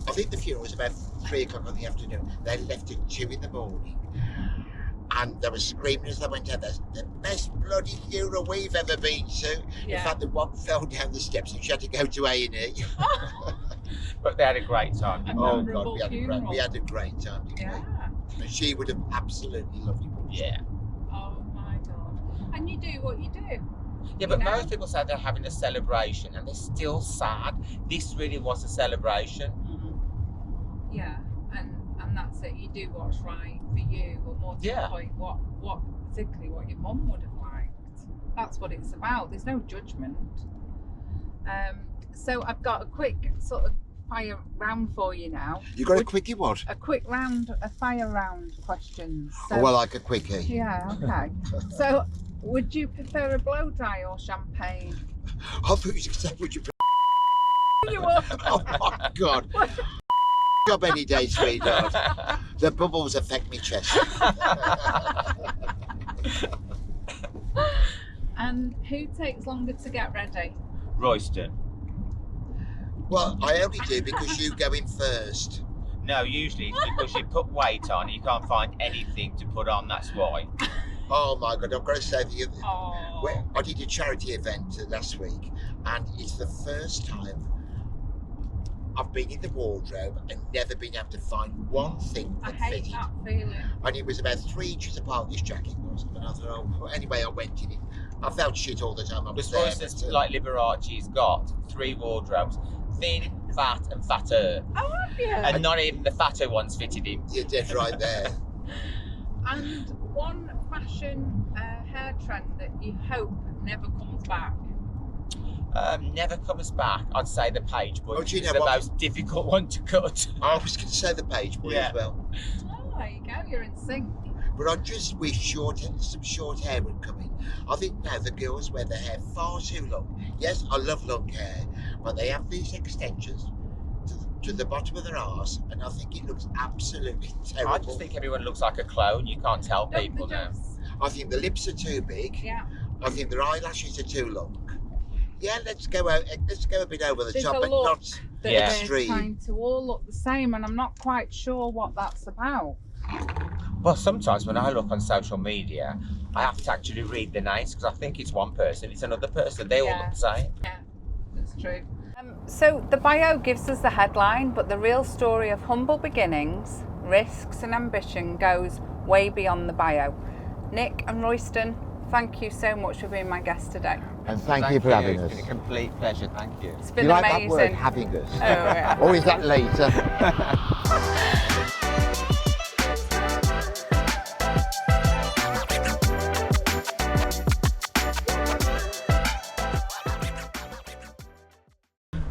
I think the funeral was about 3 o'clock in the afternoon. They left at 2 in the morning. And they were screaming as they went out. That's the best bloody funeral we've ever been to.
Yeah.
In fact, the one fell down the steps and she had to go to A&E.
But they had a great time, didn't
Oh
they?
memorable
God,
funeral.
we had a great time, didn't
Yeah.
we? And she would have absolutely loved it. wouldn't she?
Yeah.
Oh my God. And you do what you do.
Yeah, but
You know?
most people say they're having a celebration and they're still sad. This really was a celebration.
Yeah, and that's it. You do what's right for you, but more to
Yeah.
the point, particularly what your mum would have liked. That's what it's about. There's no judgment. So I've got a quick sort of fire round for you now.
You got a quickie what?
A quick round, a fire round questions. So,
Oh, well, like a quickie.
yeah, okay. So, would you prefer a blow dry or champagne?
I thought you said, would you?
You would.
Oh my God. Job any day, sweetheart. The bubbles affect me chest.
And who takes longer to get ready?
Royston.
Well, I only do because you go in first.
No, usually it's because you put weight on and you can't find anything to put on, that's why.
Oh my God, I've got to say to you,
Oh.
I did a charity event last week, and it's the first time I've been in the wardrobe and never been able to find one thing
I
that
hate
fitted.
that feeling.
And it was about 3 inches apart, this jacket was. And I thought, oh, anyway, I went in it. I felt shit all the time I was
Because
there.
Royston's,
but,
like Liberace's got 3 wardrobes, thin, fat and fatter.
Oh, have you?
And not even the fatter ones fitted him.
You're dead right there.
And one fashion hair trend that you hope never comes back.
Never comes back. I'd say the page boy.
Oh, do you
It's
know
the
what?
most difficult one to cut.
I was going to say the page boy
Yeah.
as well.
Oh, there you go. You're in sync.
But I just wish some short hair would come in. I think now the girls wear their hair far too long. Yes, I love long hair, but they have these extensions to the bottom of their arse, and I think it looks absolutely terrible.
I just think everyone looks like a clone. You can't tell
Don't
people
the
now.
jokes.
I think the lips are too big.
Yeah.
I think their eyelashes are too long. Yeah, let's go out. Let's go a bit over the
There's
top,
a
but
look
not.
that
Yeah.
they're
Extreme.
trying to all look the same, and I'm not quite sure what that's about.
Well, sometimes when I look on social media, I have to actually read the names because I think it's one person, it's another person. They all
Yeah.
look the same.
Yeah, that's true. So the bio gives us the headline, but the real story of humble beginnings, risks and ambition goes way beyond the bio. Nick and Royston, thank you so much for being my guest today.
And thank you for having us.
It's been a complete pleasure, thank you.
It's
Do
been
you like
amazing.
that word, having us?
Oh, yeah.
Or is that later?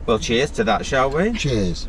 Well, cheers to that, shall we?
Cheers.